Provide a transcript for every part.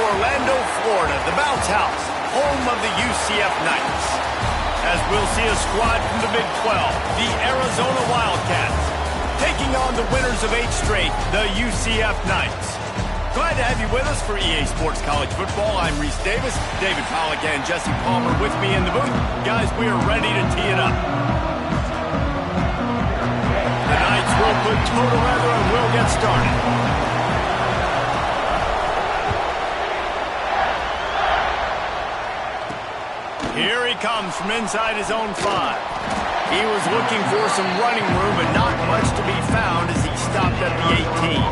Orlando, Florida, the bounce house, home of the UCF Knights. As we'll see a squad from the Big 12, the Arizona Wildcats, taking on the winners of 8 straight, the UCF Knights. Glad to have you with us for EA Sports College Football. I'm Reese Davis, David Pollack and Jesse Palmer with me in the booth. Guys, we are ready to tee it up. The Knights will put total weather and we'll get started. Here he comes from inside his own 5. He was looking for some running room, but not much to be found as he stopped at the 18.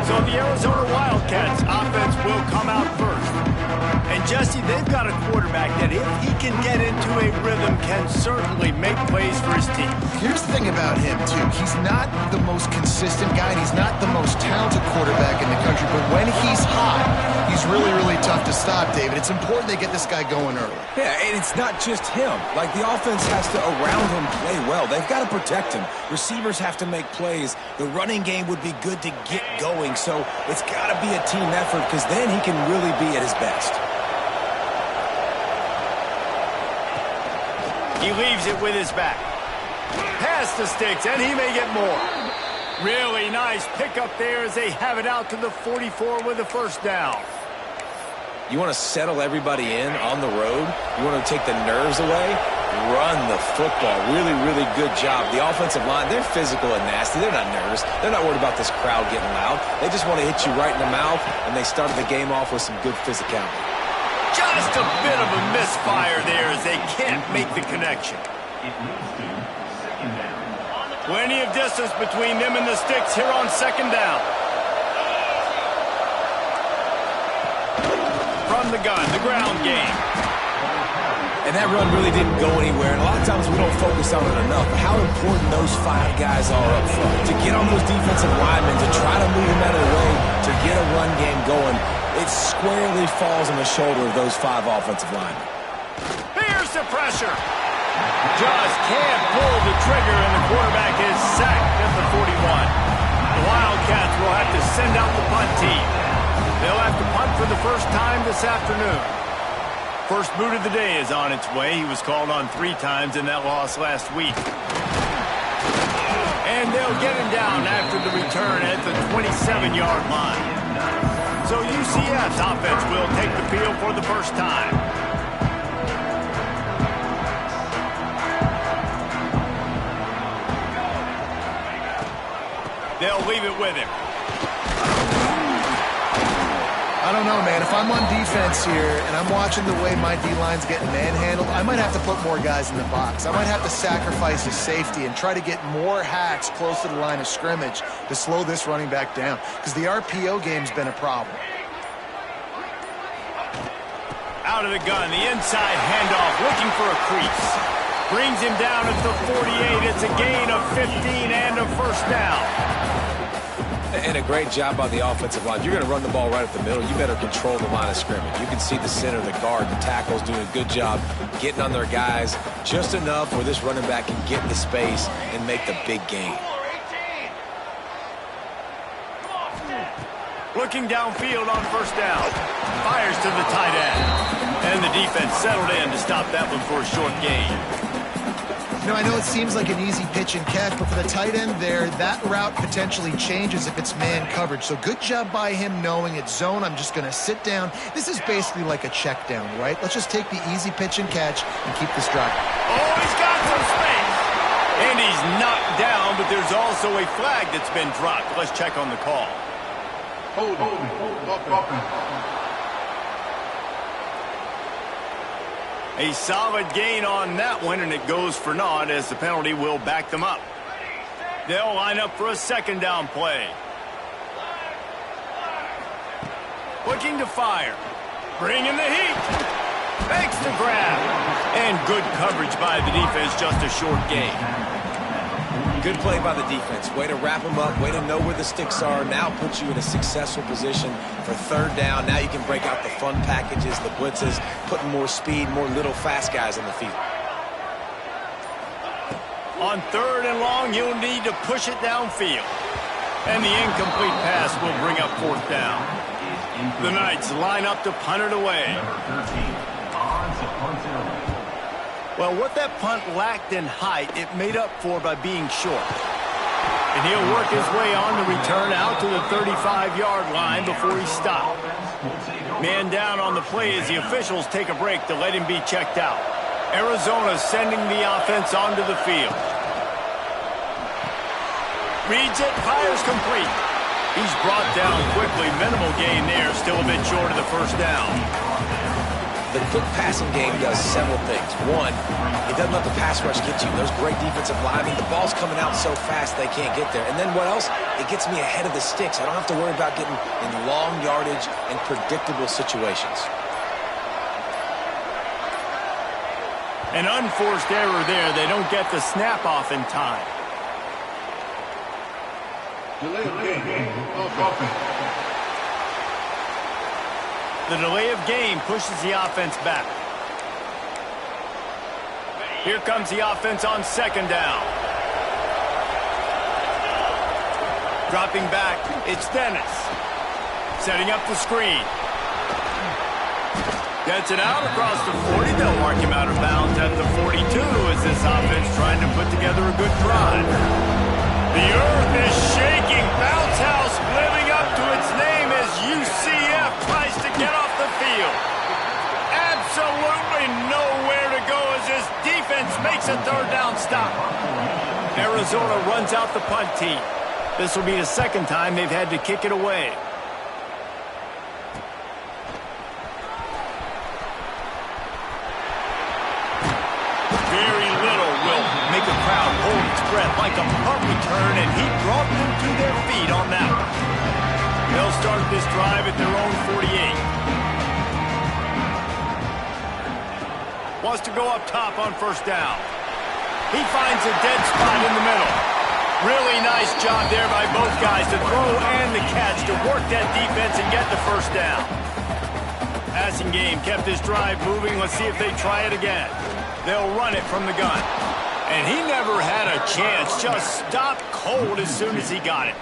So the Arizona Wildcats offense will come out first. And Jesse, they've got a quarterback that if he can get into a rhythm can certainly make plays for his team. Here's the thing about him, too. He's not the most consistent guy, and he's not the most talented quarterback in the country. But when he's hot, he's really, really tough to stop, David. It's important they get this guy going early. Yeah, and it's not just him. Like, the offense has to, around him, play well. They've got to protect him. Receivers have to make plays. The running game would be good to get going. So it's got to be a team effort because then he can really be at his best. He leaves it with his back. Pass the sticks, and he may get more. Really nice pickup there as they have it out to the 44 with a first down. You want to settle everybody in on the road? You want to take the nerves away? Run the football. Really, really good job. The offensive line, they're physical and nasty. They're not nervous. They're not worried about this crowd getting loud. They just want to hit you right in the mouth, and they started the game off with some good physicality. Just a bit of a misfire there as they can't make the connection. Plenty of distance between them and the sticks here on second down. From the gun, the ground game. And that run really didn't go anywhere, and a lot of times we don't focus on it enough. How important those 5 guys are up front. To get on those defensive linemen, to try to move them out of the way, to get a run game going, it squarely falls on the shoulder of those 5 offensive linemen. Here's the pressure. Just can't pull the trigger, and the quarterback is sacked at the 41. The Wildcats will have to send out the punt team. They'll have to punt for the first time this afternoon. First boot of the day is on its way. He was called on 3 times in that loss last week. And they'll get him down after the return at the 27-yard line. So UCF's offense will take the field for the first time. They'll leave it with him. I don't know, man. If I'm on defense here and I'm watching the way my D-line's getting manhandled, I might have to put more guys in the box. I might have to sacrifice his safety and try to get more hacks close to the line of scrimmage to slow this running back down because the RPO game's been a problem. Out of the gun, the inside handoff, looking for a crease. Brings him down at the 48. It's a gain of 15 and a first down. And a great job by the offensive line. If you're going to run the ball right up the middle, you better control the line of scrimmage. You can see the center, the guard, the tackles doing a good job getting on their guys just enough where this running back can get into space and make the big gain. Looking downfield on first down. Fires to the tight end. And the defense settled in to stop that one for a short gain. You know, I know it seems like an easy pitch and catch, but for the tight end there, that route potentially changes if it's man coverage. So good job by him knowing it's zone. I'm just going to sit down. This is basically like a check down, right? Let's just take the easy pitch and catch and keep this drive. Oh, he's got some space. And he's knocked down, but there's also a flag that's been dropped. Let's check on the call. Hold. A solid gain on that one, and it goes for naught as the penalty will back them up. They'll line up for a second down play. Looking to fire. Bringing the heat. Makes the grab. And good coverage by the defense, just a short gain. Good play by the defense. Way to wrap them up. Way to know where the sticks are. Now puts you in a successful position for third down. Now you can break out the fun packages, the blitzes, putting more speed, more little fast guys on the field. On third and long, you'll need to push it downfield. And the incomplete pass will bring up fourth down. The Knights line up to punt it away. Well, what that punt lacked in height, it made up for by being short. And he'll work his way on the return out to the 35-yard line before he stopped. Man down on the play as the officials take a break to let him be checked out. Arizona sending the offense onto the field. Reads it, fires complete. He's brought down quickly. Minimal gain there, still a bit short of the first down. The quick passing game does several things. One, it doesn't let the pass rush get you. Those great defensive linemen, the ball's coming out so fast they can't get there. And then what else? It gets me ahead of the sticks. I don't have to worry about getting in long yardage and predictable situations. An unforced error there. They don't get the snap off in time. Delay of game. The delay of game pushes the offense back. Here comes the offense on second down. Dropping back, it's Dennis. Setting up the screen. Gets it out across the 40. They'll mark him out of bounds at the 42 as this offense trying to put together a good drive. The earth is shaking. Bounce house living up to its name as UCF tries to get off the field. Absolutely nowhere to go as this defense makes a third down stop. Arizona runs out the punt team. This will be the second time they've had to kick it away. Very little will make a crowd hold its breath like a punt return, and he brought them to their feet on that one. They'll start this drive at their own 48. Wants to go up top on first down. He finds a dead spot in the middle. Really nice job there by both guys to throw and the catch to work that defense and get the first down. Passing game kept this drive moving. Let's see if they try it again. They'll run it from the gun. And he never had a chance. Just stopped cold as soon as he got it.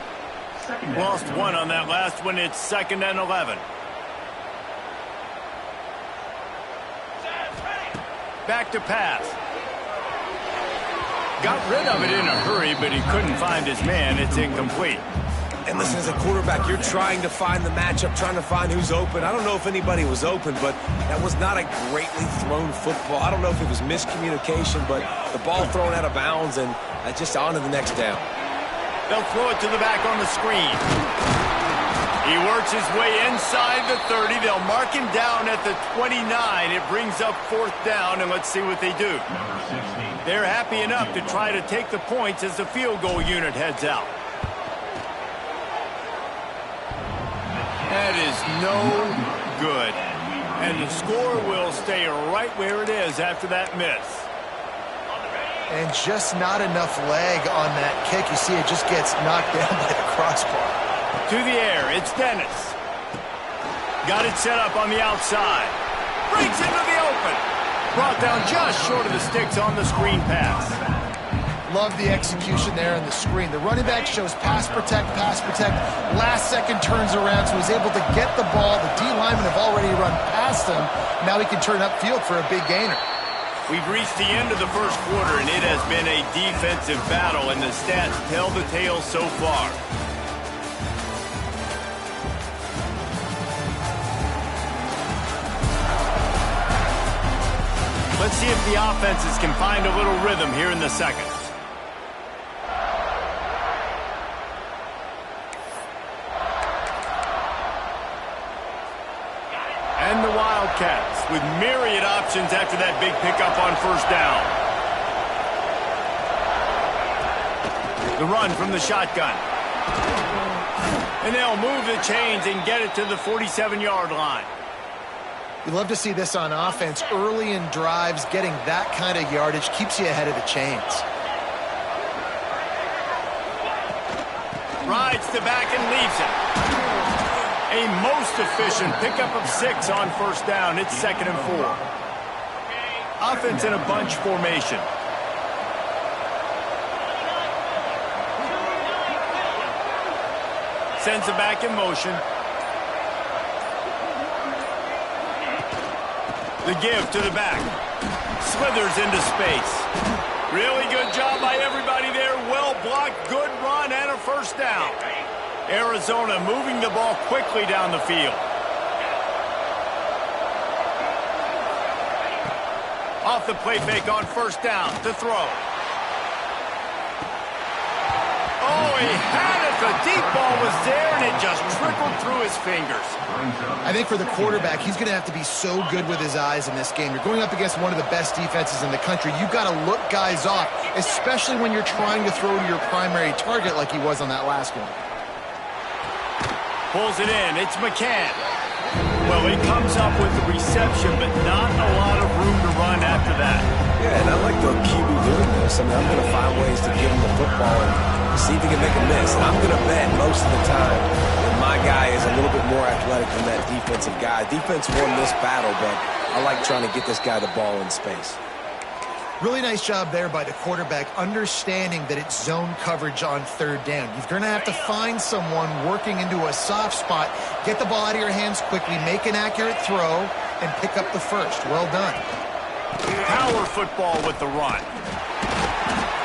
Lost one on that last one. It's 2nd and 11. Back to pass. Got rid of it in a hurry, but he couldn't find his man. It's incomplete. And listen, as a quarterback, you're trying to find the matchup, trying to find who's open. I don't know if anybody was open, but that was not a greatly thrown football. I don't know if it was miscommunication, but the ball thrown out of bounds and just on to the next down. They'll throw it to the back on the screen. He works his way inside the 30. They'll mark him down at the 29. It brings up 4th down, and let's see what they do. They're happy enough to try to take the points as the field goal unit heads out. That is no good. And the score will stay right where it is after that miss. And just not enough leg on that kick. You see it just gets knocked down by the crossbar. To the air, it's Dennis. Got it set up on the outside. Breaks into the open. Brought down just short of the sticks on the screen pass. Love the execution there on the screen. The running back shows pass protect, pass protect. Last second turns around, so he's able to get the ball. The D linemen have already run past him. Now he can turn upfield for a big gainer. We've reached the end of the first quarter, and it has been a defensive battle, and the stats tell the tale so far. Let's see if the offenses can find a little rhythm here in the second. And the Wildcats with myriad options after that big pickup on first down. The run from the shotgun. And they'll move the chains and get it to the 47-yard line. You love to see this on offense. Early in drives, getting that kind of yardage keeps you ahead of the chains. Rides the back and leaves it. A most efficient pickup of 6 on first down. It's 2nd and 4. Offense in a bunch formation. Sends it back in motion. The give to the back. Slithers into space. Really good job by everybody there. Well blocked, good run, and a first down. Arizona moving the ball quickly down the field. Off the play fake on first down to throw. Oh, he had it. The deep ball was there, and it just trickled through his fingers. I think for the quarterback, he's going to have to be so good with his eyes in this game. You're going up against one of the best defenses in the country. You've got to look guys off, especially when you're trying to throw to your primary target like he was on that last one. Pulls it in. It's McCann. Well, he comes up with the reception, but not a lot of room to run after that. Yeah, and I like the QB doing this. I mean, I'm going to find ways to give him the football and see if he can make a miss. And I'm going to bet most of the time that my guy is a little bit more athletic than that defensive guy. Defense won this battle, but I like trying to get this guy the ball in space. Really nice job there by the quarterback, understanding that it's zone coverage on third down. You're going to have to find someone working into a soft spot, get the ball out of your hands quickly, make an accurate throw, and pick up the first. Well done. Power football with the run.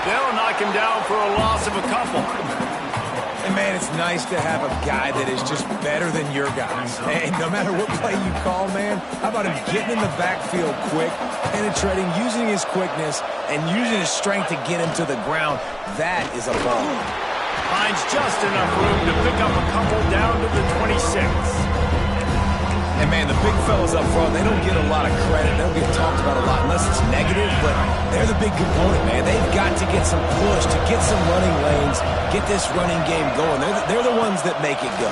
They'll knock him down for a loss of a couple. And, man, it's nice to have a guy that is just better than your guys. And no matter what play you call, man, how about him getting in the backfield quick, penetrating, using his quickness, and using his strength to get him to the ground. That is a ball. Finds just enough room to pick up a couple down to the 26. And, man, the big fellas up front, they don't get a lot of credit. They don't get talked about a lot unless it's negative, but they're the big component, man. They've got to get some push, to get some running lanes, get this running game going. They're the ones that make it go.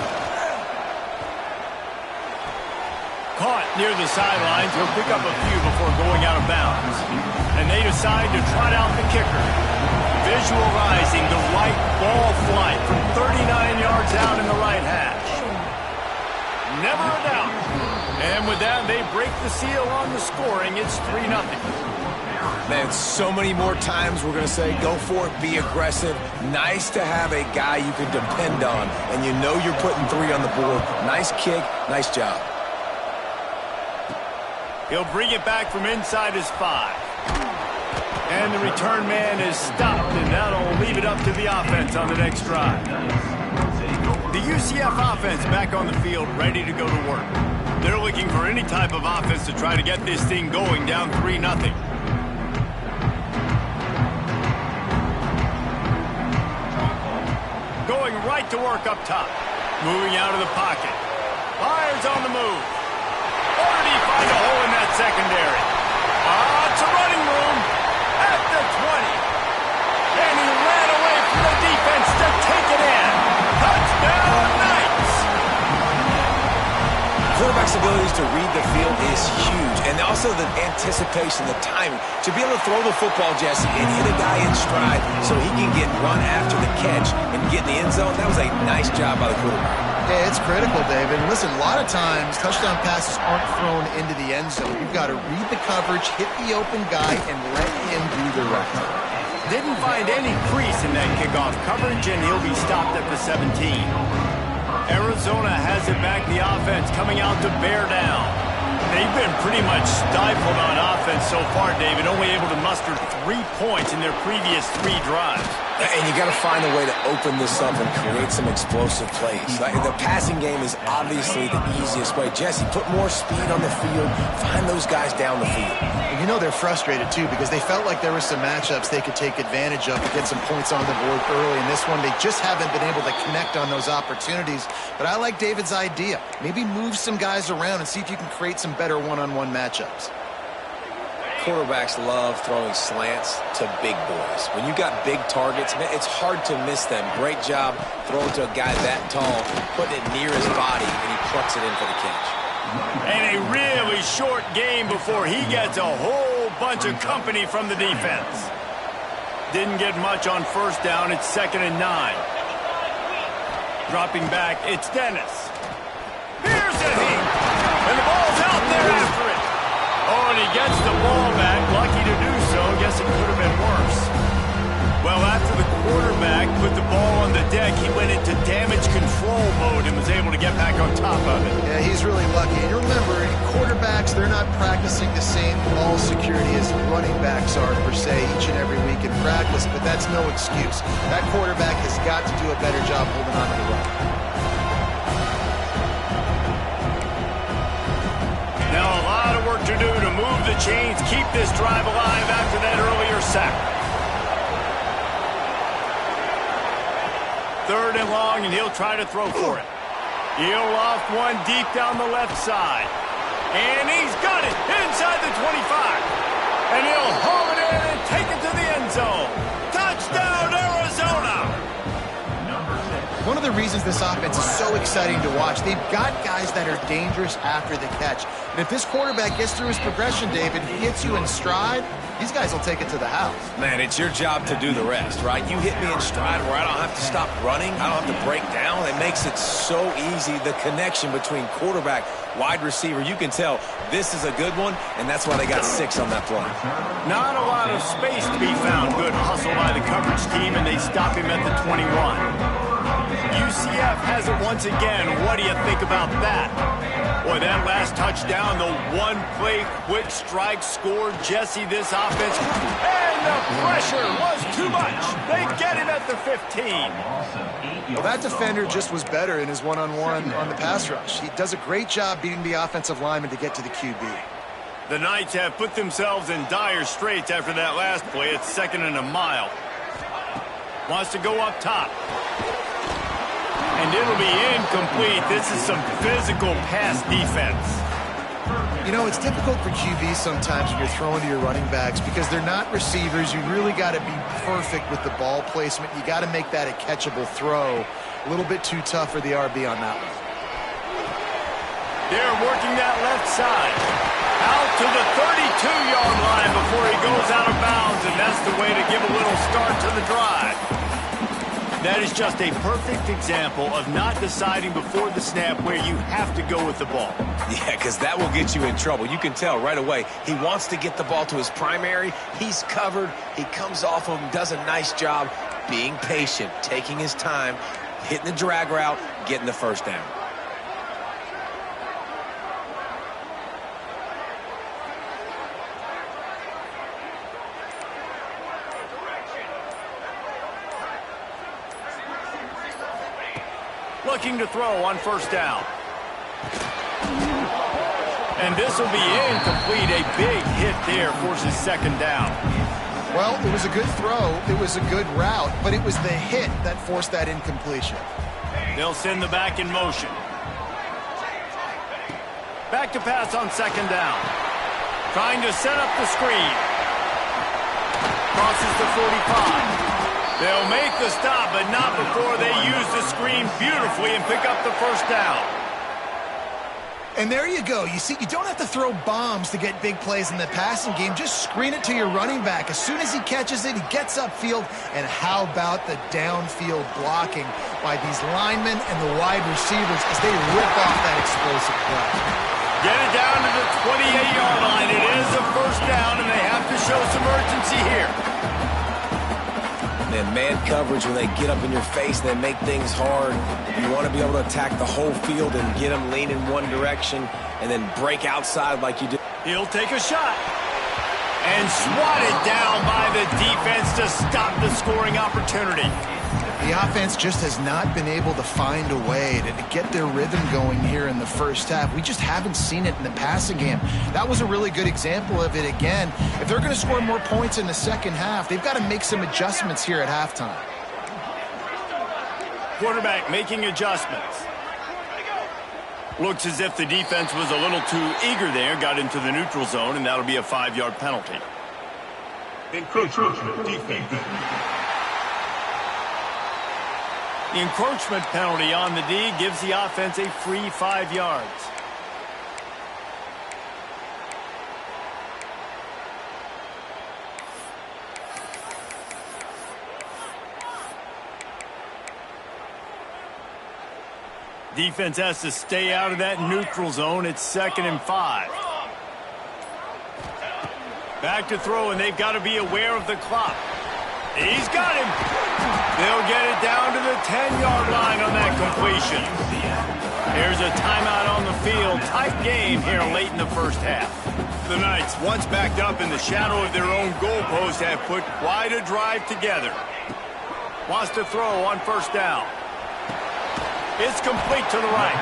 Caught near the sidelines. He'll pick up a few before going out of bounds. And they decide to trot out the kicker. Visualizing the right ball flight from 39 yards out in the right hash. Never a doubt. And with that, they break the seal on the scoring. It's 3-0. Man, so many more times we're going to say, go for it, be aggressive. Nice to have a guy you can depend on, and you know you're putting 3 on the board. Nice kick, nice job. He'll bring it back from inside his 5. And the return man is stopped, and that'll leave it up to the offense on the next drive. The UCF offense back on the field, ready to go to work. They're looking for any type of offense to try to get this thing going, down 3-0. Going right to work up top. Moving out of the pocket. Fires on the move. Or did he find a hole in that secondary? It's a running room at the 20. And he ran away from the defense to take it in. Touchdown, Knights! Quarterback's abilities to read the field is huge, and also the anticipation, the timing. To be able to throw the football, Jesse, and hit a guy in stride so he can get run after the catch and get in the end zone, that was a nice job by the quarterback. Yeah, it's critical, David. And listen, a lot of times touchdown passes aren't thrown into the end zone. You've got to read the coverage, hit the open guy, and let him do the rest. Didn't find any crease in that kickoff coverage, and he'll be stopped at the 17. Arizona has it back, the offense coming out to bear down. They've been pretty much stifled on offense so far, David, only able to muster 3 points in their previous 3 drives. And you got to find a way to open this up and create some explosive plays. Like, the passing game is obviously the easiest way. Jesse, put more speed on the field. Find those guys down the field. And you know they're frustrated, too, because they felt like there were some matchups they could take advantage of to get some points on the board early. In this one, they just haven't been able to connect on those opportunities. But I like David's idea. Maybe move some guys around and see if you can create some better one-on-one matchups. Quarterbacks love throwing slants to big boys. When you got big targets, man, it's hard to miss them. Great job throwing to a guy that tall, putting it near his body, and he plucks it in for the catch. And a really short game before he gets a whole bunch of company from the defense. Didn't get much on first down. It's 2nd and 9. Dropping back, it's Dennis. Here's a hit. And the ball's out there after it. Oh, and he gets the ball back. Lucky to do so. Guess it could have been worse. Well, after the quarterback put the ball on the deck, he went into damage control mode and was able to get back on top of it. Yeah, he's really lucky. And remember, quarterbacks, they're not not practicing the same ball security as running backs are, per se, each and every week in practice, but that's no excuse. That quarterback has got to do a better job holding on to the run. Now a lot of work to do to move the chains, keep this drive alive after that earlier sack. 3rd and long, and he'll try to throw for it. He'll loft one deep down the left side. And he's got it inside the 25. And he'll haul it in and take it to the end zone. Touchdown, Arizona! One of the reasons this offense is so exciting to watch, they've got guys that are dangerous after the catch. And if this quarterback gets through his progression, David, he hits you in stride, these guys will take it to the house. Man, it's your job to do the rest, right? You hit me in stride where I don't have to stop running. I don't have to break down. It makes it so easy, the connection between quarterback, wide receiver. You can tell this is a good one, and that's why they got 6 on that play. Not a lot of space to be found. Good hustle by the coverage team, and they stop him at the 21. UCF has it once again. What do you think about that? Boy, that last touchdown, the one-play quick strike scored Jesse this offense. And the pressure was too much. They get him at the 15. Well, that defender just was better in his one-on-one on the pass rush. He does a great job beating the offensive lineman to get to the QB. The Knights have put themselves in dire straits after that last play. It's 2nd and a mile. Wants to go up top. And it'll be incomplete. This is some physical pass defense. You know, it's difficult for QBs sometimes when you're throwing to your running backs because they're not receivers. You really got to be perfect with the ball placement. You got to make that a catchable throw. A little bit too tough for the RB on that one. They're working that left side. Out to the 32-yard line before he goes out of bounds, and that's the way to give a little start to the drive. That is just a perfect example of not deciding before the snap where you have to go with the ball. Yeah, because that will get you in trouble. You can tell right away he wants to get the ball to his primary. He's covered. He comes off of him, does a nice job being patient, taking his time, hitting the drag route, getting the first down. Looking to throw on 1st down. And this will be incomplete. A big hit there forces 2nd down. Well, it was a good throw. It was a good route, but it was the hit that forced that incompletion. They'll send the back in motion. Back to pass on 2nd down. Trying to set up the screen. Crosses the 45. They'll make the stop, but not before they use the screen beautifully and pick up the 1st down. And there you go. You see, you don't have to throw bombs to get big plays in the passing game. Just screen it to your running back. As soon as he catches it, he gets upfield. And how about the downfield blocking by these linemen and the wide receivers as they rip off that explosive play. Get it down to the 28-yard line. It is a 1st down, and they have to show some urgency here. Man coverage, when they get up in your face, they make things hard. You want to be able to attack the whole field and get them lean in one direction and then break outside like you do. He'll take a shot. And swatted down by the defense to stop the scoring opportunity. The offense just has not been able to find a way to get their rhythm going here in the 1st half. We just haven't seen it in the passing game. That was a really good example of it again. If they're going to score more points in the 2nd half, they've got to make some adjustments here at halftime. Quarterback making adjustments. Looks as if the defense was a little too eager there, got into the neutral zone, and that'll be a 5-yard penalty. Encroachment defense. The encroachment penalty on the D gives the offense a free 5 yards. Defense has to stay out of that neutral zone. It's 2nd and 5. Back to throw, and they've got to be aware of the clock. He's got him. They'll get it down to the 10-yard line on that completion. Here's a timeout on the field. Tight game here late in the first half. The Knights, once backed up in the shadow of their own goalpost, have put quite a drive together. Wants to throw on first down. It's complete to the right.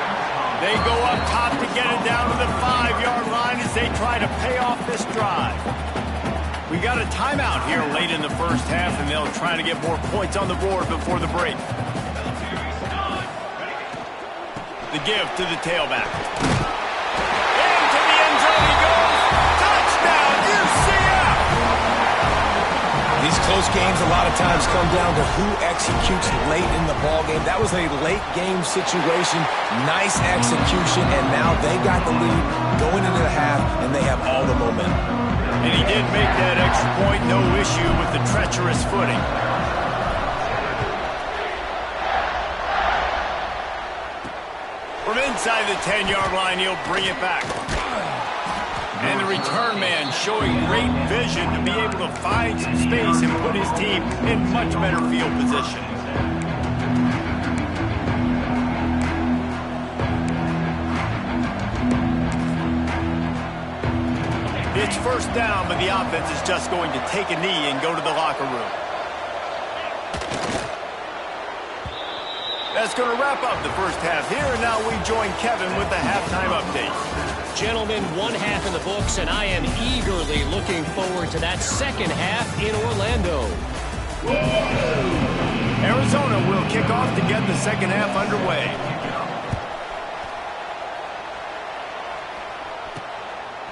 They go up top to get it down to the 5-yard line as they try to pay off this drive. We got a timeout here late in the first half, and they'll try to get more points on the board before the break. The give to the tailback. Into the end zone he goes. Touchdown, UCF! These close games a lot of times come down to who executes late in the ballgame. That was a late game situation. Nice execution, and now they got the lead going into the half, and they have all the momentum. And he did make that extra point, no issue with the treacherous footing. From inside the 10-yard line, he'll bring it back. And the return man showing great vision to be able to find some space and put his team in much better field position. It's first down, but the offense is just going to take a knee and go to the locker room. That's going to wrap up the first half here, and now we join Kevin with the halftime update. Gentlemen, one half in the books, and I am eagerly looking forward to that second half in Orlando. Arizona will kick off to get the second half underway.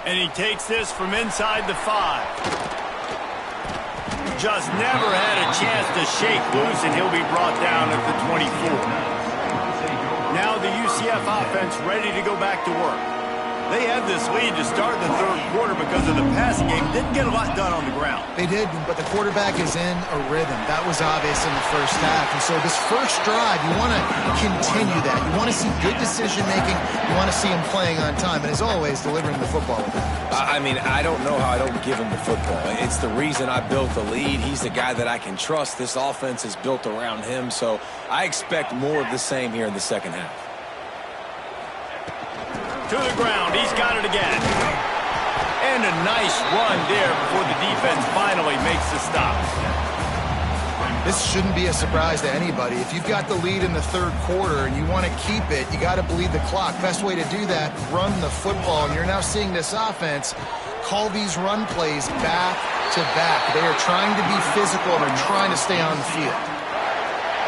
And he takes this from inside the 5. Just never had a chance to shake loose, and he'll be brought down at the 24. Now the UCF offense ready to go back to work. They had this lead to start the third quarter because of the passing game. Didn't get a lot done on the ground. They did, but the quarterback is in a rhythm. That was obvious in the first half. And so this first drive, you want to continue that. You want to see good decision-making. You want to see him playing on time. And as always, delivering the football with him. I mean, I don't know how I don't give him the football. It's the reason I built the lead. He's the guy that I can trust. This offense is built around him. So I expect more of the same here in the second half. To the ground, he's got it again. And a nice run there before the defense finally makes the stop. This shouldn't be a surprise to anybody. If you've got the lead in the third quarter and you want to keep it, you got to bleed the clock. Best way to do that, run the football. And you're now seeing this offense call these run plays back to back. They are trying to be physical and are trying to stay on the field.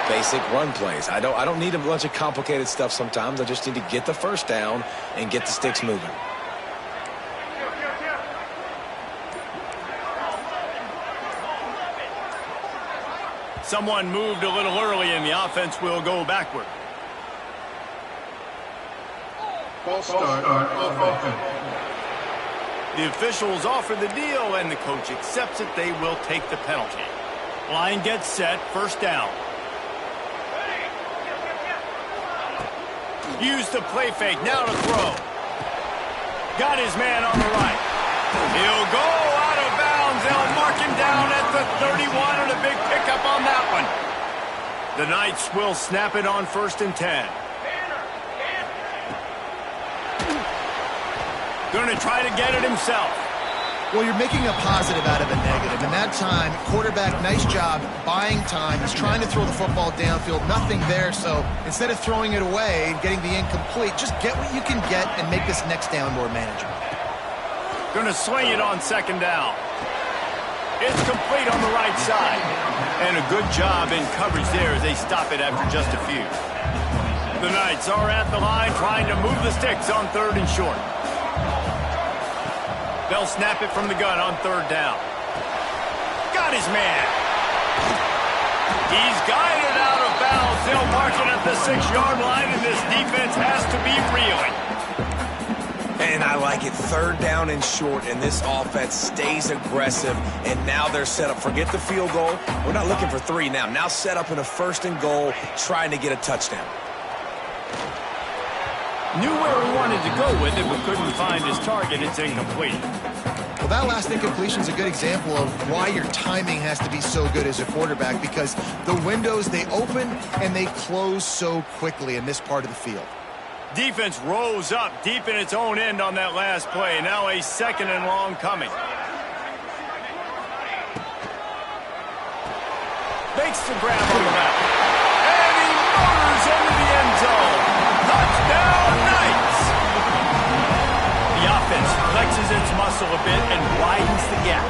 Basic run plays. I don't need a bunch of complicated stuff sometimes. I just need to get the first down and get the sticks moving. Someone moved a little early, and the offense will go backward. False start offense. The officials offer the deal, and the coach accepts it. They will take the penalty. Line gets set, first down. Use the play fake, now to throw. Got his man on the right. He'll go out of bounds. They'll mark him down at the 31, and a big pickup on that one. The Knights will snap it on 1st and 10. Going to try to get it himself. Well, you're making a positive out of a negative. And that time, quarterback, nice job, buying time. He's trying to throw the football downfield. Nothing there, so instead of throwing it away and getting the incomplete, just get what you can get and make this next down more manageable. Going to swing it on 2nd down. It's complete on the right side. And a good job in coverage there as they stop it after just a few. The Knights are at the line trying to move the sticks on 3rd and short. They'll snap it from the gun on 3rd down. Got his man. He's guided out of bounds. They'll mark it at the 6-yard line, and this defense has to be reeling. And I like it. 3rd down and short, and this offense stays aggressive. And now they're set up. Forget the field goal. We're not looking for 3 now. Now set up in a 1st and goal, trying to get a touchdown. Knew where he wanted to go with it, but couldn't find his target. It's incomplete. Well, that last incompletion is a good example of why your timing has to be so good as a quarterback, because the windows, they open and they close so quickly in this part of the field. Defense rose up deep in its own end on that last play. Now a 2nd and long coming. Makes the grab on the back. And he motors into the end zone. Touchdown, Knights! The offense flexes its muscle a bit and widens the gap.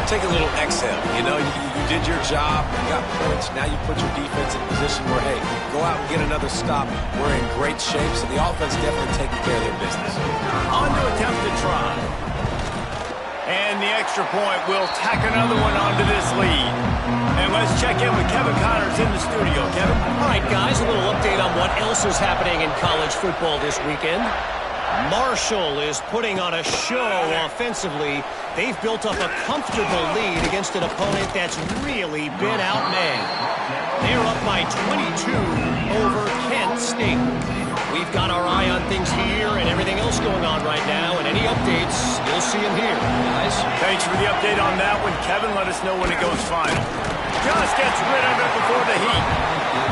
Take a little exhale. You know, you did your job. You got points. Now you put your defense in a position where, hey, go out and get another stop. We're in great shape, so the offense definitely taking care of their business. On to attempt to try. And the extra point will tack another one onto this lead. And let's check in with Kevin Connors in the studio. Kevin? All right, guys, a little update on what else is happening in college football this weekend. Marshall is putting on a show offensively. They've built up a comfortable lead against an opponent that's really been outmanned. They're up by 22 over Kent State. We've got our eye on things here and everything else going on right now, and any updates, you'll see them here, guys. Thanks for the update on that one, Kevin. Let us know when it goes final. Just gets rid of it before the heat.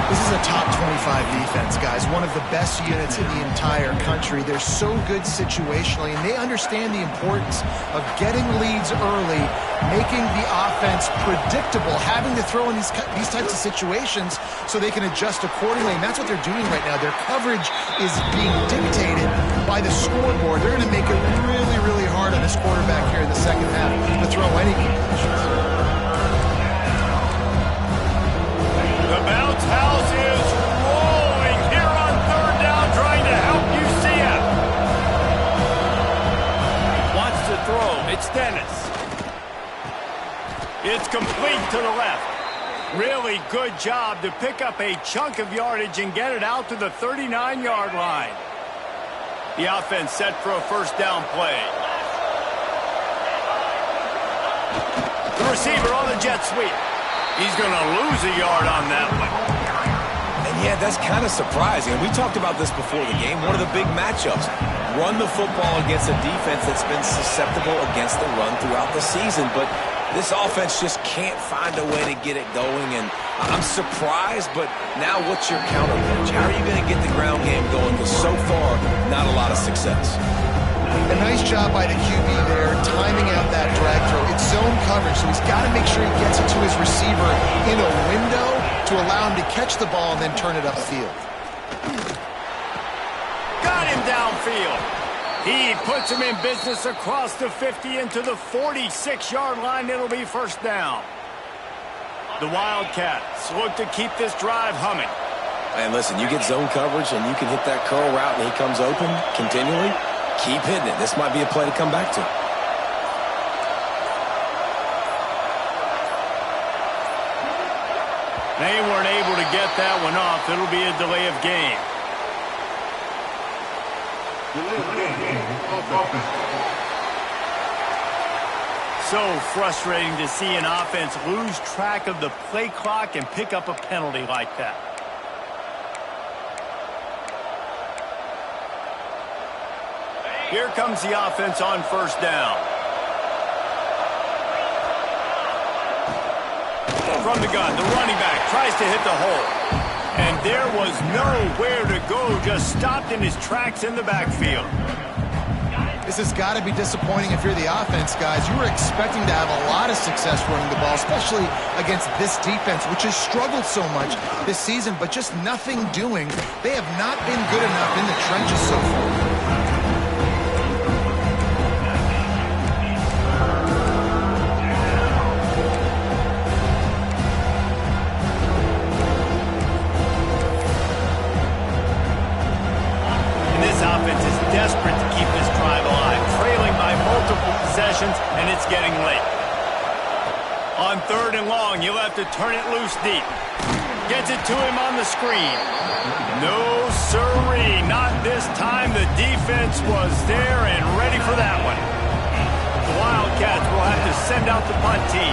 This is a top 25 defense, guys. One of the best units in the entire country. They're so good situationally, and they understand the importance of getting leads early, making the offense predictable, having to throw in these types of situations so they can adjust accordingly. And that's what they're doing right now. Their coverage is being dictated by the scoreboard. They're going to make it really, really hard on this quarterback here in the second half to throw any completions. The bounce house is rolling here on 3rd down, trying to help UCF. Wants to throw. It's Dennis. It's complete to the left. Really good job to pick up a chunk of yardage and get it out to the 39-yard line. The offense set for a 1st down play. The receiver on the jet sweep. He's going to lose a yard on that one. And yeah, that's kind of surprising. We talked about this before the game. One of the big matchups. Run the football against a defense that's been susceptible against the run throughout the season. But this offense just can't find a way to get it going. And I'm surprised, but now what's your counterpunch? How are you going to get the ground game going? Because so far, not a lot of success. A nice job by the QB there, timing out that drag throw. It's zone coverage, so he's got to make sure he gets it to his receiver in a window to allow him to catch the ball and then turn it upfield. Got him downfield. He puts him in business across the 50 into the 46-yard line. It'll be 1st down. The Wildcats look to keep this drive humming. And listen, you get zone coverage and you can hit that curl route and he comes open continually. Keep hitting it. This might be a play to come back to. They weren't able to get that one off. It'll be a delay of game. So frustrating to see an offense lose track of the play clock and pick up a penalty like that. Here comes the offense on 1st down. From the gun, the running back tries to hit the hole. And there was nowhere to go, just stopped in his tracks in the backfield. This has got to be disappointing if you're the offense, guys. You were expecting to have a lot of success running the ball, especially against this defense, which has struggled so much this season, but just nothing doing. They have not been good enough in the trenches so far. Desperate to keep this drive alive, trailing by multiple possessions, and it's getting late. On 3rd and long, you'll have to turn it loose deep. Gets it to him on the screen. No siree, not this time. The defense was there and ready for that one. The Wildcats will have to send out the punt team.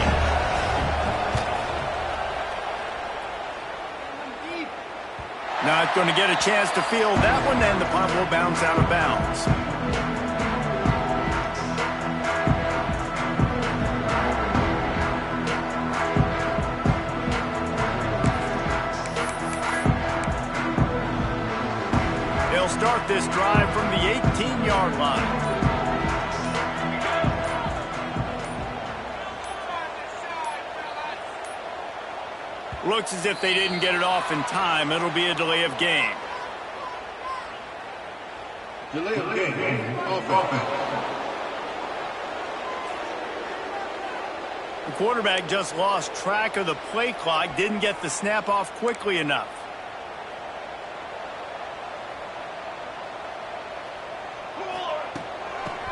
Not going to get a chance to field that one, and the punt will bounce out of bounds. They'll start this 15-yard line. Looks as if they didn't get it off in time. It'll be a delay of game. Delay of game. Offense. The quarterback just lost track of the play clock, didn't get the snap off quickly enough.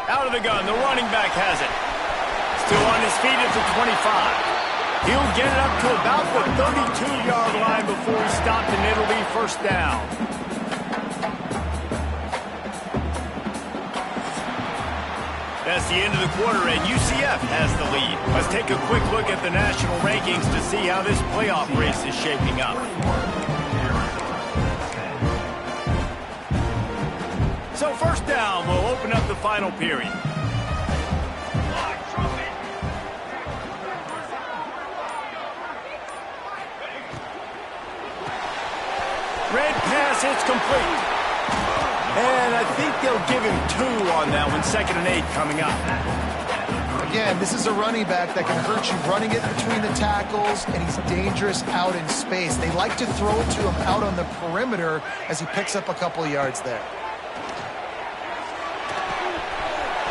Out of the gun, the running back has it. Still on his feet at the 25. He'll get it up to about the 32-yard line before he's stopped, and it'll be first down. That's the end of the quarter, and UCF has the lead. Let's take a quick look at the national rankings to see how this playoff race is shaping up. So first down, we'll open up the final period. Red pass hits complete. And I think they'll give him 2 on that one. 2nd and 8 coming up. Again, this is a running back that can hurt you running it between the tackles, and he's dangerous out in space. They like to throw it to him out on the perimeter as he picks up a couple of yards there.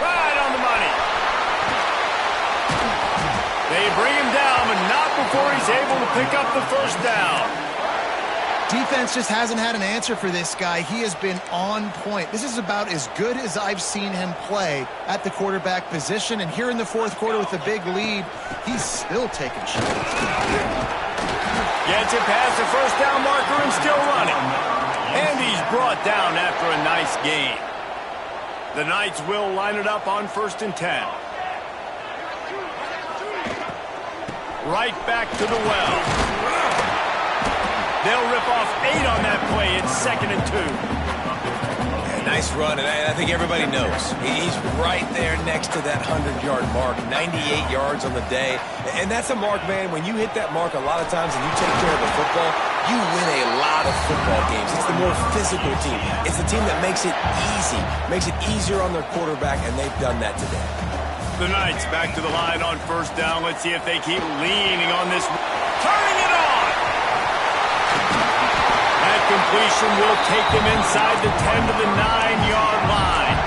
Right on the money. They bring him down, but not before he's able to pick up the first down. Defense just hasn't had an answer for this guy. He has been on point. This is about as good as I've seen him play at the quarterback position. And here in the fourth quarter with a big lead, he's still taking shots. Gets it past the first down marker and still running. And he's brought down after a nice gain. The Knights will line it up on 1st and 10. Right back to the well. They'll rip off 8 on that play. It's 2nd and 2. Yeah, nice run, and I think everybody knows. He's right there next to that 100-yard mark, 98 yards on the day. And that's a mark, man. When you hit that mark a lot of times and you take care of the football, you win a lot of football games. It's the more physical team. It's the team that makes it easy, makes it easier on their quarterback, and they've done that today. The Knights back to the line on 1st down. Let's see if they keep leaning on this. Turning it on! That completion will take them inside the 10 to the 9-yard line.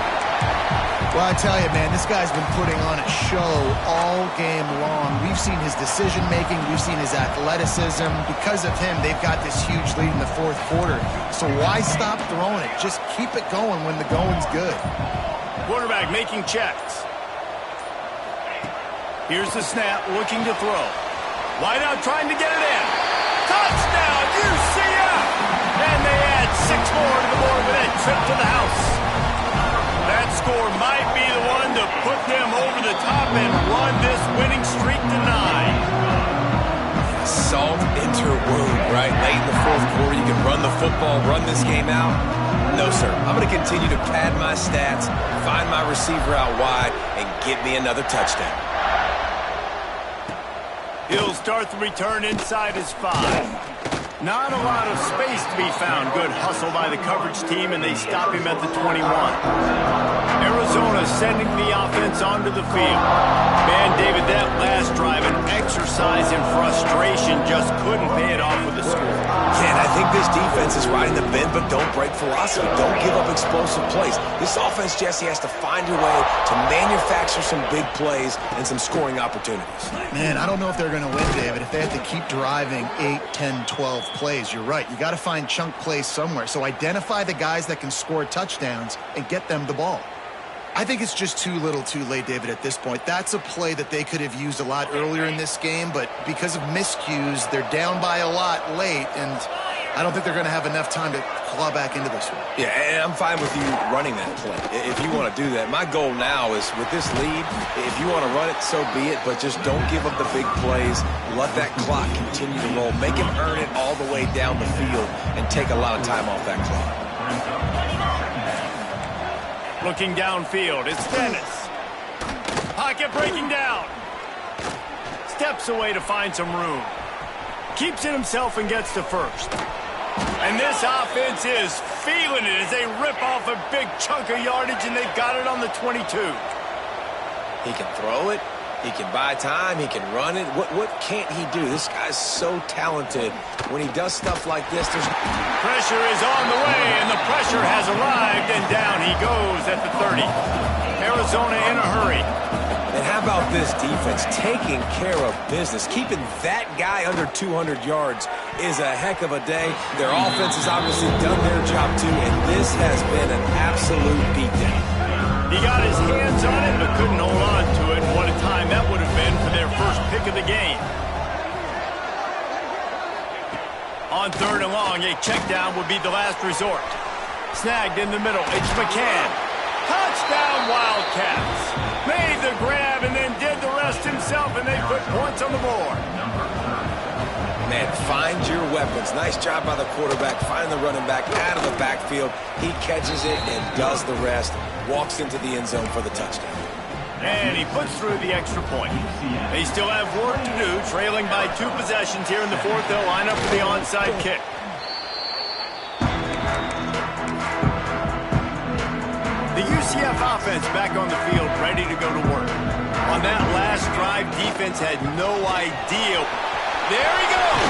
Well, I tell you, man, this guy's been putting on a show all game long. We've seen his decision-making. We've seen his athleticism. Because of him, they've got this huge lead in the fourth quarter. So why stop throwing it? Just keep it going when the going's good. Quarterback making checks. Here's the snap, looking to throw. Wide out, trying to get it in. Touchdown, UCF! And they add 6 more to the board with that trip to the house. That score might be the one to put them over the top and run this winning streak to 9. Salt into a wound, right? Late in the fourth quarter, you can run the football, run this game out. No, sir. I'm going to continue to pad my stats, find my receiver out wide, and get me another touchdown. He'll start the return inside his 5. Not a lot of space to be found. Good hustle by the coverage team, and they stop him at the 21. Arizona sending the offense onto the field. Man, David, that last drive, an exercise in frustration, just couldn't pay it off with the score. Yeah, and I think this defense is riding the bend but don't break philosophy. Don't give up explosive plays. This offense, Jesse, has to find a way to manufacture some big plays and some scoring opportunities. Man, I don't know if they're going to win, David, if they have to keep driving 8, 10, 12 plays. You're right. You got to find chunk plays somewhere. So identify the guys that can score touchdowns and get them the ball. I think it's just too little too late, David, at this point. That's a play that they could have used a lot earlier in this game, but because of miscues, they're down by a lot late, and I don't think they're going to have enough time to claw back into this one. Yeah, and I'm fine with you running that play if you want to do that. My goal now is with this lead, if you want to run it, so be it, but just don't give up the big plays. Let that clock continue to roll. Make him earn it all the way down the field and take a lot of time off that clock. Looking downfield, it's Dennis. Pocket breaking down. Steps away to find some room. Keeps it himself and gets to first. And this offense is feeling it as they rip off a big chunk of yardage, and they've got it on the 22. He can throw it. He can buy time. He can run it. What can't he do? This guy's so talented. When he does stuff like this, there's... Pressure is on the way, and the pressure has arrived, and down he goes at the 30. Arizona in a hurry. And how about this defense taking care of business? Keeping that guy under 200 yards is a heck of a day. Their offense has obviously done their job too, and this has been an absolute beatdown. He got his hands on it, but couldn't hold on to it. What a time that would have been for their first pick of the game. On 3rd and long, a check down would be the last resort. Snagged in the middle. It's McCann. Touchdown, Wildcats. Made the grab and then did the rest himself, and they put points on the board. Man, find your weapons. Nice job by the quarterback. Find the running back out of the backfield. He catches it and does the rest. Walks into the end zone for the touchdown. And he puts through the extra point. They still have work to do, trailing by 2 possessions here in the 4th. They'll line up for the onside kick. The UCF offense back on the field, ready to go to work. On that last drive, defense had no idea. There he goes!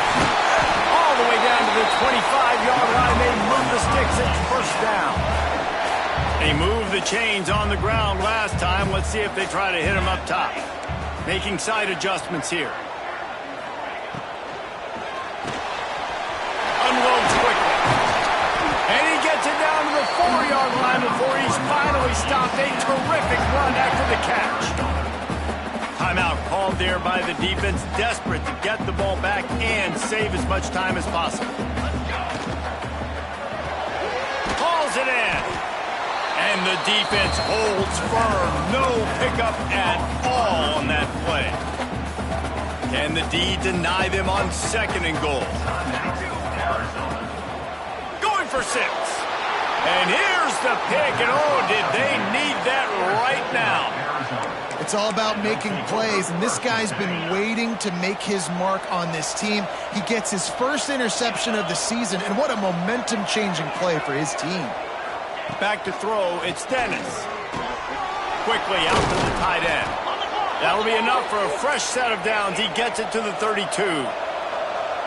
All the way down to the 25-yard line. They move the sticks. It's first down. They moved the chains on the ground last time. Let's see if they try to hit him up top. Making side adjustments here. Unloads quickly. And he gets it down to the 4-yard line before he's finally stopped. A terrific run after the catch. Timeout called there by the defense, desperate to get the ball back and save as much time as possible. Calls it in. And the defense holds firm. No pickup at all on that play. Can the D deny them on 2nd and goal? Going for 6. And here's the pick. And oh, did they need that right now? It's all about making plays, and this guy's been waiting to make his mark on this team. He gets his first interception of the season, and what a momentum-changing play for his team. Back to throw, it's Dennis. Quickly out to the tight end. That'll be enough for a fresh set of downs. He gets it to the 32.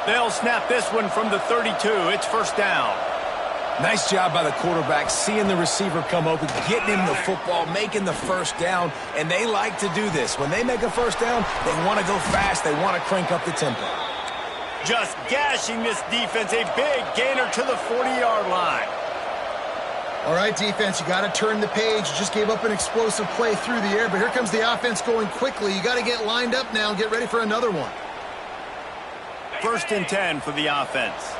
They'll snap this one from the 32. It's first down. Nice job by the quarterback, seeing the receiver come open, getting him the football, making the first down, and they like to do this. When they make a first down, they want to go fast. They want to crank up the tempo. Just gashing this defense, a big gainer to the 40-yard line. All right, defense, you got to turn the page. You just gave up an explosive play through the air, but here comes the offense going quickly. You got to get lined up now and get ready for another one. 1st and 10 for the offense.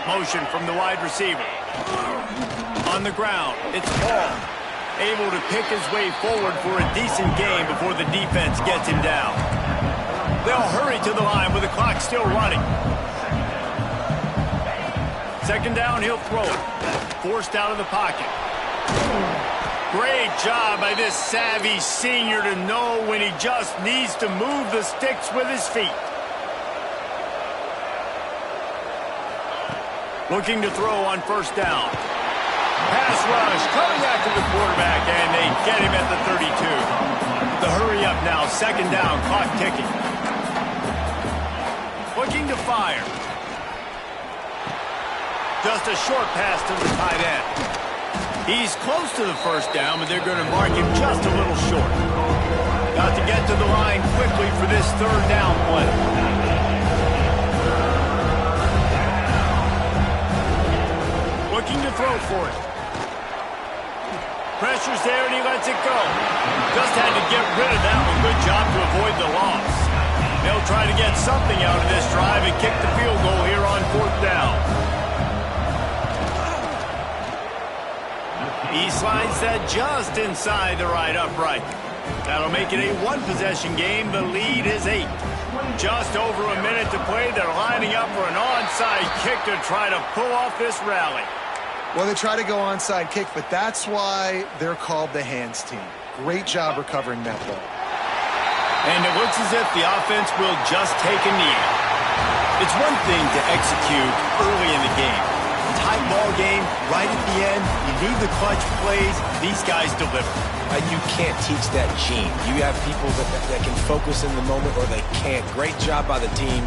Motion from the wide receiver. On the ground, it's Paul. Able to pick his way forward for a decent gain before the defense gets him down. They'll hurry to the line with the clock still running. 2nd down, he'll throw it. Forced out of the pocket. Great job by this savvy senior to know when he just needs to move the sticks with his feet. Looking to throw on 1st down. Pass rush coming after the quarterback, and they get him at the 32. The hurry up now, 2nd down, clock ticking. Looking to fire. Just a short pass to the tight end. He's close to the first down, but they're going to mark him just a little short. Got to get to the line quickly for this 3rd down play. Looking to throw for it. Pressure's there, and he lets it go. Just had to get rid of that one. Good job to avoid the loss. They'll try to get something out of this drive and kick the field goal here on 4th down. He slides that just inside the right upright. That'll make it a 1-possession game. The lead is 8. Just over a minute to play. They're lining up for an onside kick to try to pull off this rally. Well, they try to go onside kick, but that's why they're called the hands team. Great job recovering that ball. And it looks as if the offense will just take a knee. It's one thing to execute early in the game. Tight ball game, right at the end, you need the clutch plays. These guys deliver. You can't teach that gene. You have people that can focus in the moment or they can't. Great job by the team